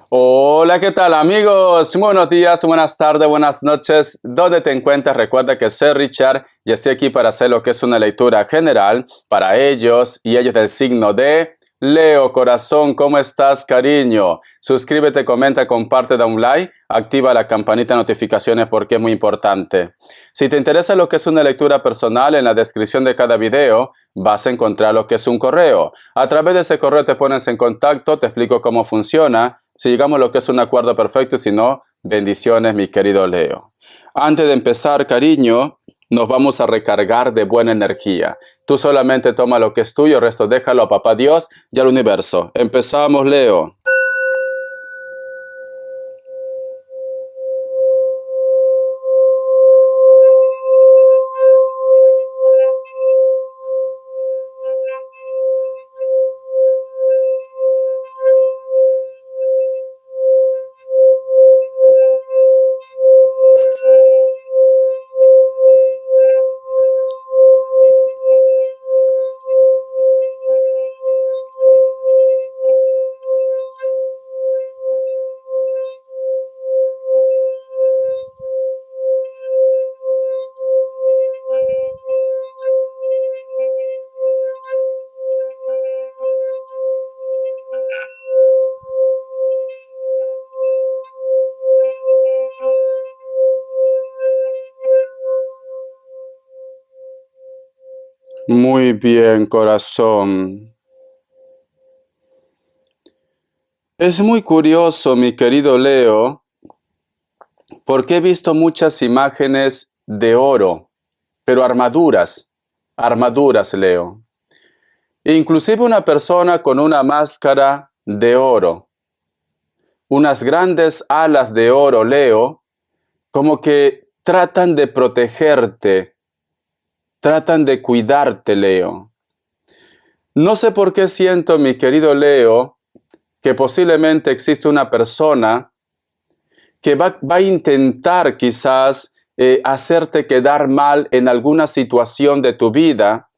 Hola, ¿qué tal amigos? Buenos días, buenas tardes, buenas noches. ¿Dónde te encuentras? Recuerda que soy Richard y estoy aquí para hacer lo que es una lectura general para ellos y ellos del signo de Leo. Corazón, ¿cómo estás, cariño? Suscríbete, comenta, comparte, da un like, activa la campanita de notificaciones porque es muy importante. Si te interesa lo que es una lectura personal, en la descripción de cada video vas a encontrar lo que es un correo. A través de ese correo te pones en contacto, te explico cómo funciona. Si llegamos a lo que es un acuerdo perfecto, y si no, bendiciones, mi querido Leo. Antes de empezar, cariño, nos vamos a recargar de buena energía. Tú solamente toma lo que es tuyo, el resto déjalo a Papá Dios y al universo. Empezamos, Leo. Muy bien, corazón. Es muy curioso, mi querido Leo, porque he visto muchas imágenes de oro, pero armaduras, Leo. Inclusive una persona con una máscara de oro, unas grandes alas de oro, Leo, como que tratan de protegerte, tratan de cuidarte, Leo. No sé por qué siento, mi querido Leo, que posiblemente existe una persona que va a intentar quizás hacerte quedar mal en alguna situación de tu vida,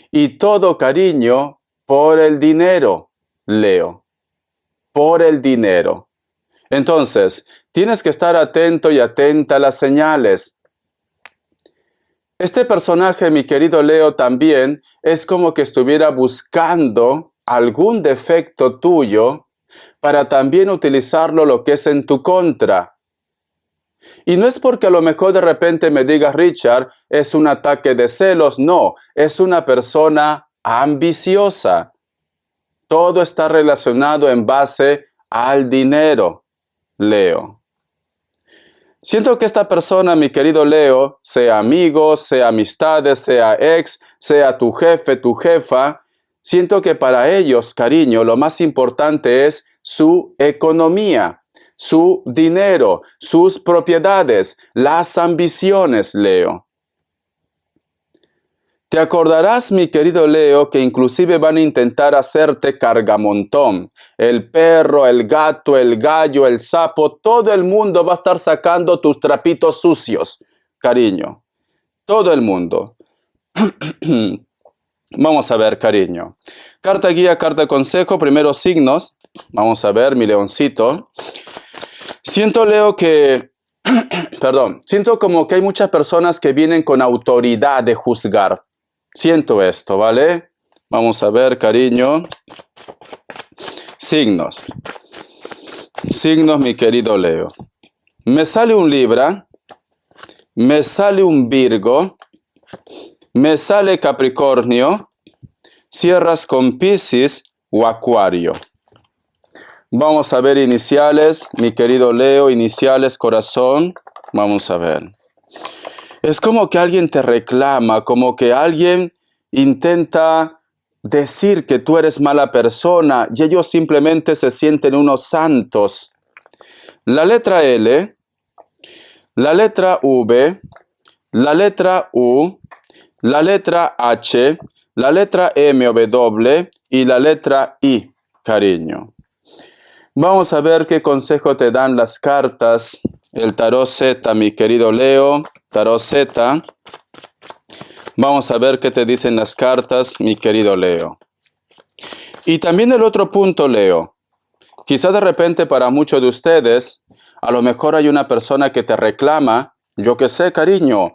y todo, cariño, por el dinero, Leo, por el dinero. Entonces, tienes que estar atento y atenta a las señales. Este personaje, mi querido Leo, también es como que estuviera buscando algún defecto tuyo para también utilizarlo lo que es en tu contra. Y no es porque a lo mejor de repente me digas, Richard, es un ataque de celos. No, es una persona ambiciosa. Todo está relacionado en base al dinero, Leo. Siento que esta persona, mi querido Leo, sea amigo, sea amistades, sea ex, sea tu jefe, tu jefa, siento que para ellos, cariño, lo más importante es su economía, su dinero, sus propiedades, las ambiciones, Leo. Te acordarás, mi querido Leo, que inclusive van a intentar hacerte cargamontón. El perro, el gato, el gallo, el sapo, todo el mundo va a estar sacando tus trapitos sucios, cariño. Todo el mundo. Vamos a ver, cariño. Carta guía, carta consejo, primero signos. Vamos a ver, mi leoncito. Siento, Leo, que... siento como que hay muchas personas que vienen con autoridad de juzgar. Siento esto, ¿vale? Vamos a ver, cariño. Signos. Signos, mi querido Leo. Me sale un Libra, me sale un Virgo, me sale Capricornio, cierras con Piscis o Acuario. Vamos a ver iniciales, mi querido Leo, iniciales, corazón. Vamos a ver. Es como que alguien te reclama, como que alguien intenta decir que tú eres mala persona y ellos simplemente se sienten unos santos. La letra L, la letra V, la letra U, la letra H, la letra M o W y la letra I, cariño. Vamos a ver qué consejo te dan las cartas. El tarot Z, mi querido Leo, tarot Z. Vamos a ver qué te dicen las cartas, mi querido Leo. Y también el otro punto, Leo. Quizá de repente para muchos de ustedes, a lo mejor hay una persona que te reclama, yo qué sé, cariño,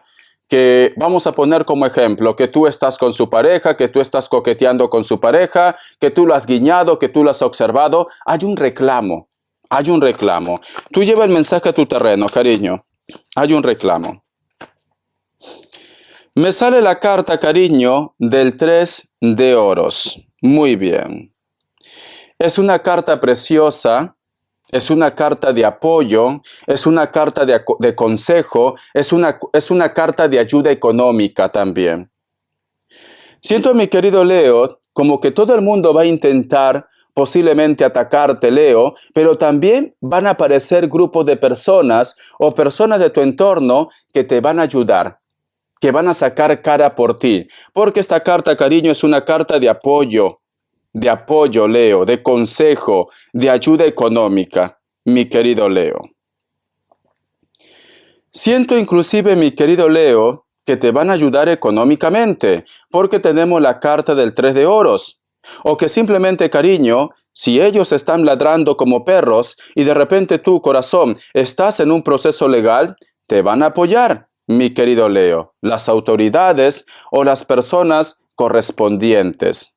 que vamos a poner como ejemplo, que tú estás con su pareja, que tú estás coqueteando con su pareja, que tú lo has guiñado, que tú lo has observado. Hay un reclamo, hay un reclamo. Tú lleva el mensaje a tu terreno, cariño. Hay un reclamo. Me sale la carta, cariño, del 3 de oros. Muy bien. Es una carta preciosa, es una carta de apoyo, es una carta de consejo, es una carta de ayuda económica también. Siento, mi querido Leo, como que todo el mundo va a intentar posiblemente atacarte, Leo, pero también van a aparecer grupos de personas o personas de tu entorno que te van a ayudar, que van a sacar cara por ti. Porque esta carta, cariño, es una carta de apoyo, Leo, de consejo, de ayuda económica, mi querido Leo. Siento inclusive, mi querido Leo, que te van a ayudar económicamente, porque tenemos la carta del 3 de oros. O que simplemente, cariño, si ellos están ladrando como perros y de repente tú, corazón, estás en un proceso legal, te van a apoyar, mi querido Leo, las autoridades o las personas correspondientes.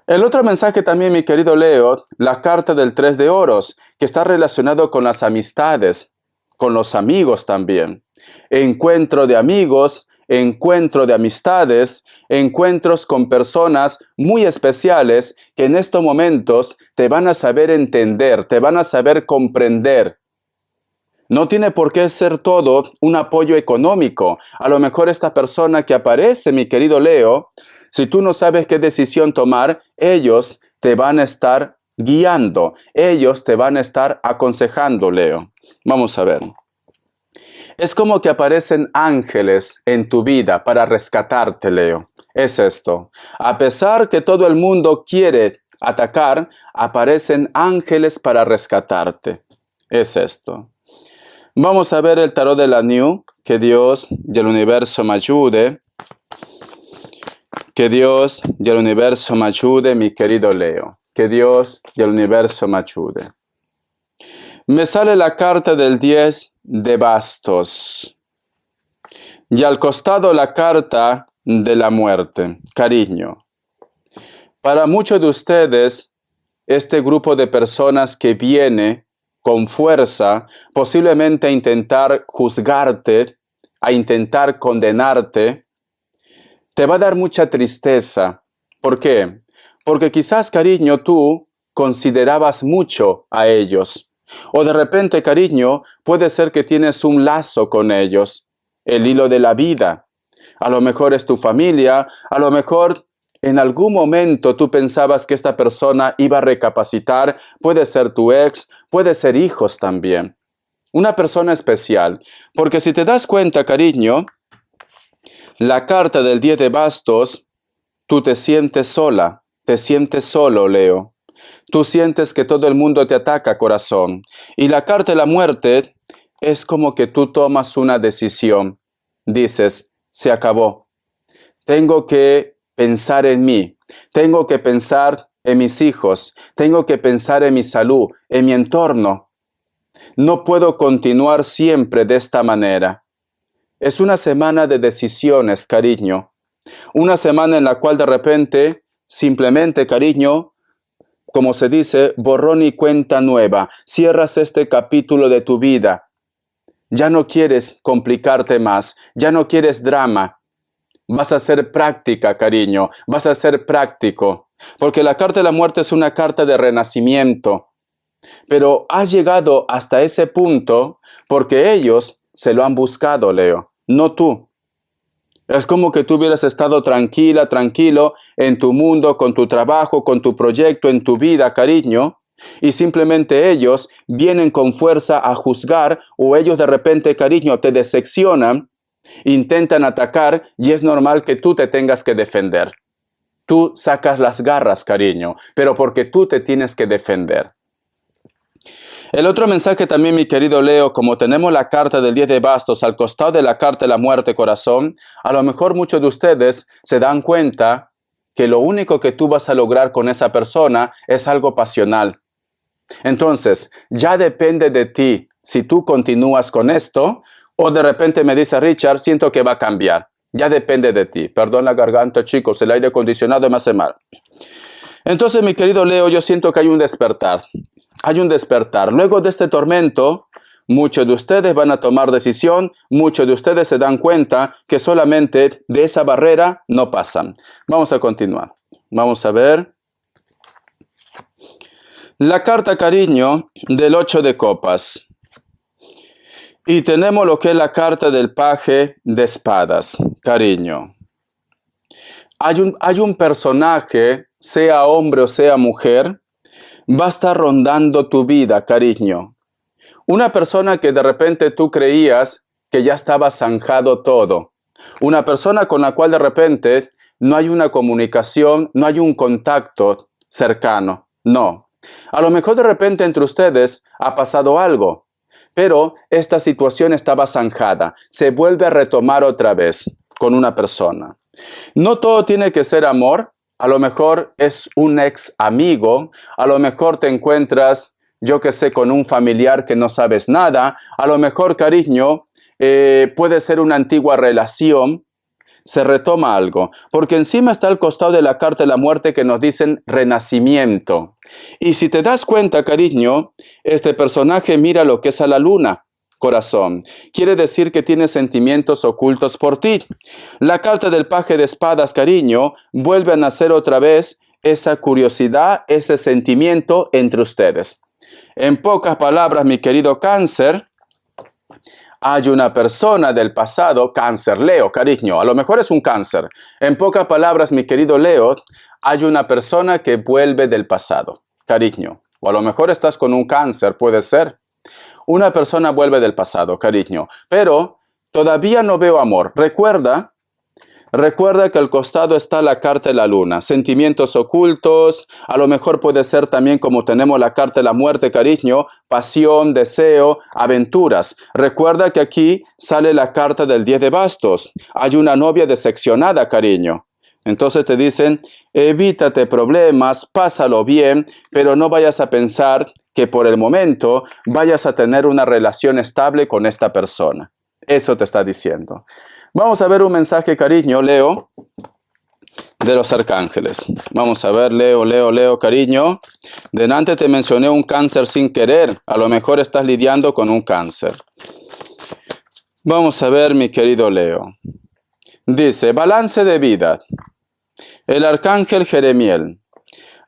El otro mensaje también, mi querido Leo, la carta del 3 de oros, que está relacionado con las amistades, con los amigos también. Encuentro de amigos, encuentro de amistades, encuentros con personas muy especiales que en estos momentos te van a saber entender, te van a saber comprender. No tiene por qué ser todo un apoyo económico. A lo mejor esta persona que aparece, mi querido Leo, si tú no sabes qué decisión tomar, ellos te van a estar guiando. Ellos te van a estar aconsejando, Leo. Vamos a ver. Es como que aparecen ángeles en tu vida para rescatarte, Leo. Es esto. A pesar que todo el mundo quiere atacar, aparecen ángeles para rescatarte. Es esto. Vamos a ver el tarot de la New. Que Dios y el universo me ayude. Que Dios y el universo me ayude, mi querido Leo. Que Dios y el universo me ayude. Me sale la carta del 10 de bastos. Y al costado la carta de la muerte. Cariño. Para muchos de ustedes, este grupo de personas que viene con fuerza, posiblemente a intentar juzgarte, a intentar condenarte, te va a dar mucha tristeza. ¿Por qué? Porque quizás, cariño, tú considerabas mucho a ellos. O de repente, cariño, puede ser que tienes un lazo con ellos, el hilo de la vida. A lo mejor es tu familia, a lo mejor en algún momento tú pensabas que esta persona iba a recapacitar, puede ser tu ex, puede ser hijos también. Una persona especial. Porque si te das cuenta, cariño, la carta del 10 de bastos, tú te sientes sola, te sientes solo, Leo. Tú sientes que todo el mundo te ataca, corazón. Y la carta de la muerte es como que tú tomas una decisión. Dices, se acabó. Tengo que pensar en mí. Tengo que pensar en mis hijos. Tengo que pensar en mi salud, en mi entorno. No puedo continuar siempre de esta manera. Es una semana de decisiones, cariño. Una semana en la cual de repente, simplemente, cariño, como se dice, borrón y cuenta nueva. Cierras este capítulo de tu vida. Ya no quieres complicarte más. Ya no quieres drama. Vas a ser práctica, cariño. Vas a ser práctico. Porque la carta de la muerte es una carta de renacimiento. Pero has llegado hasta ese punto porque ellos se lo han buscado, Leo. No tú. Es como que tú hubieras estado tranquila, tranquilo en tu mundo, con tu trabajo, con tu proyecto, en tu vida, cariño. Y simplemente ellos vienen con fuerza a juzgar o ellos de repente, cariño, te decepcionan, intentan atacar y es normal que tú te tengas que defender. Tú sacas las garras, cariño, pero porque tú te tienes que defender. El otro mensaje también, mi querido Leo, como tenemos la carta del 10 de bastos al costado de la carta de la muerte, corazón, a lo mejor muchos de ustedes se dan cuenta que lo único que tú vas a lograr con esa persona es algo pasional. Entonces, ya depende de ti si tú continúas con esto o de repente me dice Richard, siento que va a cambiar. Ya depende de ti. Perdón la garganta, chicos, el aire acondicionado me hace mal. Entonces, mi querido Leo, yo siento que hay un despertar. Hay un despertar. Luego de este tormento, muchos de ustedes van a tomar decisión, muchos de ustedes se dan cuenta que solamente de esa barrera no pasan. Vamos a continuar. Vamos a ver. La carta cariño del 8 de copas. Y tenemos lo que es la carta del paje de espadas, cariño. Hay un personaje, sea hombre o sea mujer, va a estar rondando tu vida, cariño. Una persona que de repente tú creías que ya estaba zanjado todo. Una persona con la cual de repente no hay una comunicación, no hay un contacto cercano. No. A lo mejor de repente entre ustedes ha pasado algo, pero esta situación estaba zanjada. Se vuelve a retomar otra vez con una persona. No todo tiene que ser amor. A lo mejor es un ex amigo, a lo mejor te encuentras, yo que sé, con un familiar que no sabes nada, a lo mejor, cariño, puede ser una antigua relación, se retoma algo, porque encima está al costado de la carta de la muerte que nos dicen renacimiento. Y si te das cuenta, cariño, este personaje mira lo que es a la luna. Corazón. Quiere decir que tiene sentimientos ocultos por ti. La carta del paje de espadas, cariño, vuelve a nacer otra vez esa curiosidad, ese sentimiento entre ustedes. En pocas palabras, mi querido Cáncer, hay una persona del pasado, Cáncer, Leo, cariño, a lo mejor es un Cáncer. En pocas palabras, mi querido Leo, hay una persona que vuelve del pasado, cariño. O a lo mejor estás con un Cáncer, puede ser. Una persona vuelve del pasado, cariño, pero todavía no veo amor. Recuerda que al costado está la carta de la luna, sentimientos ocultos, a lo mejor puede ser también como tenemos la carta de la muerte, cariño, pasión, deseo, aventuras. Recuerda que aquí sale la carta del 10 de bastos. Hay una novia decepcionada, cariño. Entonces te dicen, evítate problemas, pásalo bien, pero no vayas a pensar que por el momento vayas a tener una relación estable con esta persona. Eso te está diciendo. Vamos a ver un mensaje, cariño, Leo, de los arcángeles. Vamos a ver, Leo, cariño. Delante te mencioné un Cáncer sin querer. A lo mejor estás lidiando con un Cáncer. Vamos a ver, mi querido Leo. Dice, balance de vida. El arcángel Jeremiel.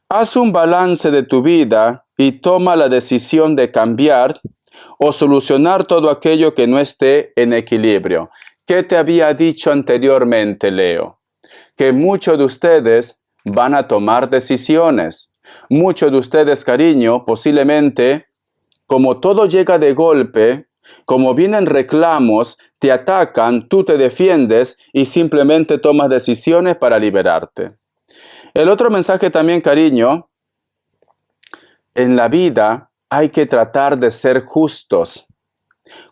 Haz un balance de tu vida y toma la decisión de cambiar o solucionar todo aquello que no esté en equilibrio. ¿Qué te había dicho anteriormente, Leo? Que muchos de ustedes van a tomar decisiones. Muchos de ustedes, cariño, posiblemente, como todo llega de golpe, como vienen reclamos, te atacan, tú te defiendes y simplemente tomas decisiones para liberarte. El otro mensaje también, cariño, en la vida hay que tratar de ser justos.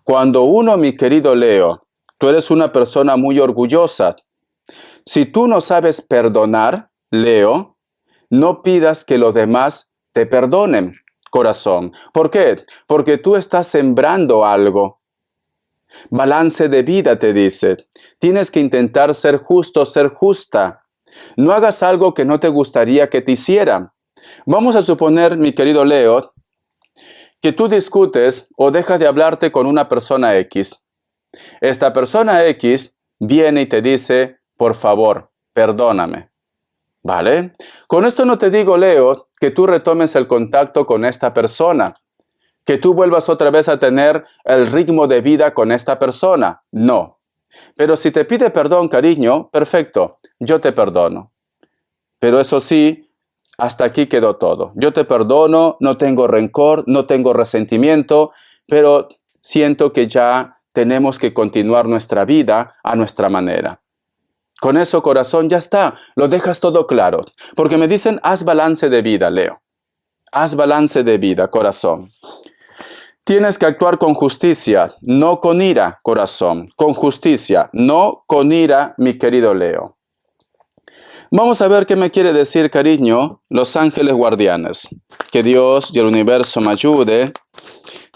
Cuando uno, mi querido Leo, tú eres una persona muy orgullosa. Si tú no sabes perdonar, Leo, no pidas que los demás te perdonen, corazón. ¿Por qué? Porque tú estás sembrando algo. Balance de vida, te dice. Tienes que intentar ser justo, ser justa. No hagas algo que no te gustaría que te hicieran. Vamos a suponer, mi querido Leo, que tú discutes o dejas de hablarte con una persona X. Esta persona X viene y te dice, por favor, perdóname. ¿Vale? Con esto no te digo, Leo, que tú retomes el contacto con esta persona, que tú vuelvas otra vez a tener el ritmo de vida con esta persona. No. Pero si te pide perdón, cariño, perfecto, yo te perdono. Pero eso sí, hasta aquí quedó todo. Yo te perdono, no tengo rencor, no tengo resentimiento, pero siento que ya tenemos que continuar nuestra vida a nuestra manera. Con eso, corazón, ya está. Lo dejas todo claro. Porque me dicen, haz balance de vida, Leo. Haz balance de vida, corazón. Tienes que actuar con justicia, no con ira, corazón. Con justicia, no con ira, mi querido Leo. Vamos a ver qué me quiere decir, cariño, los ángeles guardianes. Que Dios y el universo me ayude.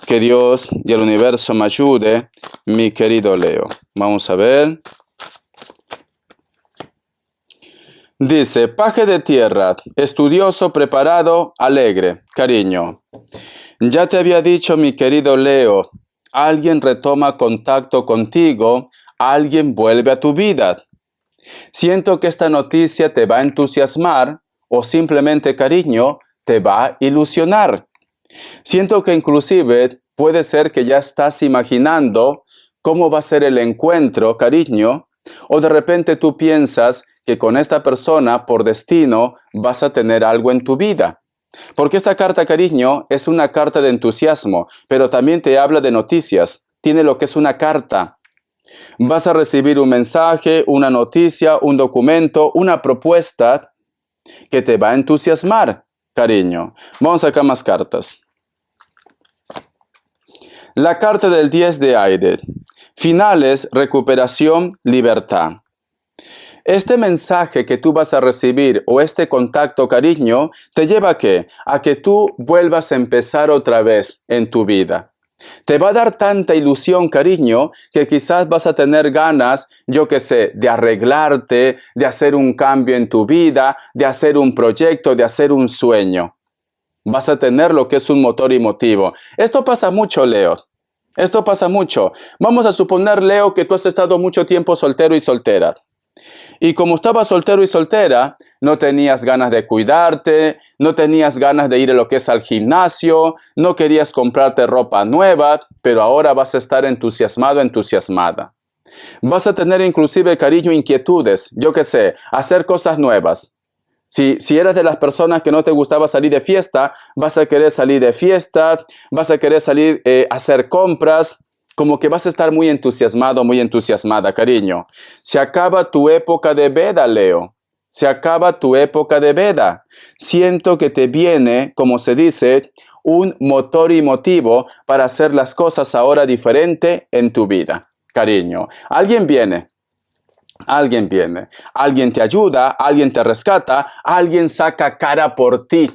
Que Dios y el universo me ayude, mi querido Leo. Vamos a ver. Dice, paje de tierra, estudioso, preparado, alegre. Cariño, ya te había dicho, mi querido Leo, alguien retoma contacto contigo, alguien vuelve a tu vida. Siento que esta noticia te va a entusiasmar o simplemente, cariño, te va a ilusionar. Siento que inclusive puede ser que ya estás imaginando cómo va a ser el encuentro, cariño, o de repente tú piensas que con esta persona por destino vas a tener algo en tu vida. Porque esta carta, cariño, es una carta de entusiasmo, pero también te habla de noticias. Tiene lo que es una carta. Vas a recibir un mensaje, una noticia, un documento, una propuesta que te va a entusiasmar, cariño. Vamos a sacar más cartas. La carta del 10 de aire. Finales, recuperación, libertad. Este mensaje que tú vas a recibir o este contacto, cariño, te lleva ¿a qué? A que tú vuelvas a empezar otra vez en tu vida. Te va a dar tanta ilusión, cariño, que quizás vas a tener ganas, yo qué sé, de arreglarte, de hacer un cambio en tu vida, de hacer un proyecto, de hacer un sueño. Vas a tener lo que es un motor y motivo. Esto pasa mucho, Leo. Esto pasa mucho. Vamos a suponer, Leo, que tú has estado mucho tiempo soltero y soltera. Y como estabas soltero y soltera, no tenías ganas de cuidarte, no tenías ganas de ir a lo que es al gimnasio, no querías comprarte ropa nueva, pero ahora vas a estar entusiasmado, entusiasmada. Vas a tener inclusive, cariño, inquietudes, yo qué sé, hacer cosas nuevas. Si eres de las personas que no te gustaba salir de fiesta, vas a querer salir de fiesta, vas a querer salir a hacer compras, como que vas a estar muy entusiasmado, muy entusiasmada, cariño. Se acaba tu época de veda, Leo. Se acaba tu época de veda. Siento que te viene, como se dice, un motor y motivo para hacer las cosas ahora diferente en tu vida, cariño. Alguien viene. Alguien viene, alguien te ayuda, alguien te rescata, alguien saca cara por ti.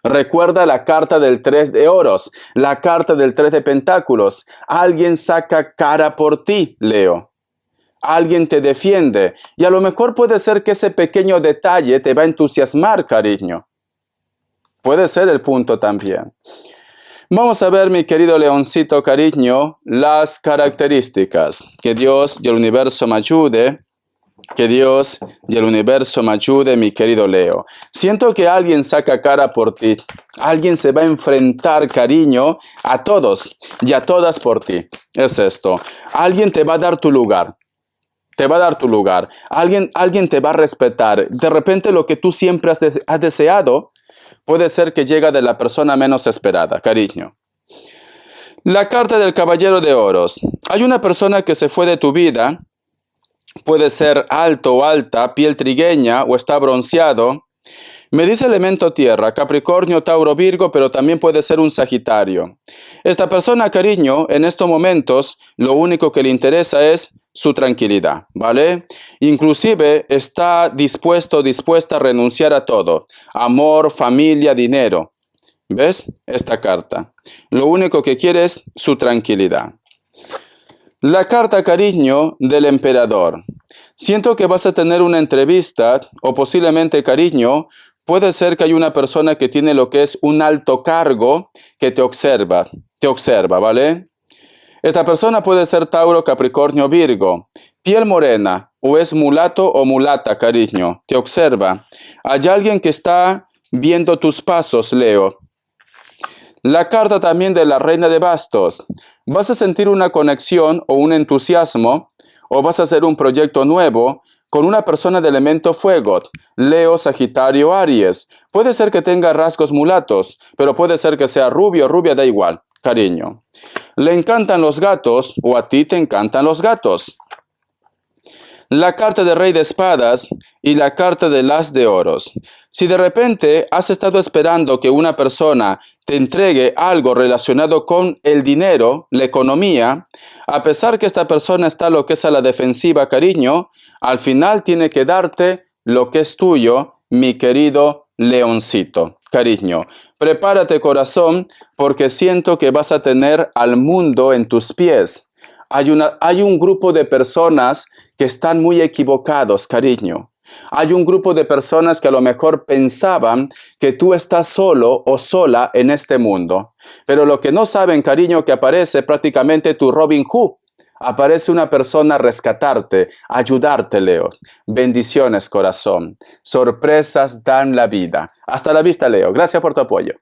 Recuerda la carta del 3 de oros, la carta del 3 de pentáculos. Alguien saca cara por ti, Leo. Alguien te defiende y a lo mejor puede ser que ese pequeño detalle te va a entusiasmar, cariño. Puede ser el punto también. Vamos a ver, mi querido leoncito, cariño, las características. Que Dios y el universo me ayude. Que Dios y el universo me ayude, mi querido Leo. Siento que alguien saca cara por ti. Alguien se va a enfrentar, cariño, a todos y a todas por ti. Es esto. Alguien te va a dar tu lugar. Te va a dar tu lugar. Alguien te va a respetar. De repente lo que tú siempre has deseado puede ser que llegue de la persona menos esperada, cariño. La carta del caballero de oros. Hay una persona que se fue de tu vida. Puede ser alto o alta, piel trigueña o está bronceado. Me dice elemento tierra, Capricornio, Tauro, Virgo, pero también puede ser un Sagitario. Esta persona, cariño, en estos momentos, lo único que le interesa es su tranquilidad, ¿vale? Inclusive está dispuesta a renunciar a todo. Amor, familia, dinero. ¿Ves? Esta carta. Lo único que quiere es su tranquilidad. La carta, cariño, del emperador. Siento que vas a tener una entrevista o posiblemente, cariño, puede ser que hay una persona que tiene lo que es un alto cargo que te observa, ¿vale? Esta persona puede ser Tauro, Capricornio, Virgo, piel morena, o es mulato o mulata, cariño, te observa. Hay alguien que está viendo tus pasos, Leo. La carta también de la reina de bastos. Vas a sentir una conexión o un entusiasmo, o vas a hacer un proyecto nuevo con una persona de elemento fuego, Leo, Sagitario, Aries. Puede ser que tenga rasgos mulatos, pero puede ser que sea rubio o rubia, da igual, cariño. Le encantan los gatos o a ti te encantan los gatos. La carta de Rey de Espadas y la carta del As de Oros. Si de repente has estado esperando que una persona te entregue algo relacionado con el dinero, la economía, a pesar que esta persona está lo que es a la defensiva, cariño, al final tiene que darte lo que es tuyo, mi querido leoncito. Cariño, prepárate, corazón, porque siento que vas a tener al mundo en tus pies. Hay un grupo de personas que están muy equivocados, cariño. Hay un grupo de personas que a lo mejor pensaban que tú estás solo o sola en este mundo. Pero lo que no saben, cariño, que aparece prácticamente tu Robin Hood. Aparece una persona a rescatarte, a ayudarte, Leo. Bendiciones, corazón. Sorpresas dan la vida. Hasta la vista, Leo. Gracias por tu apoyo.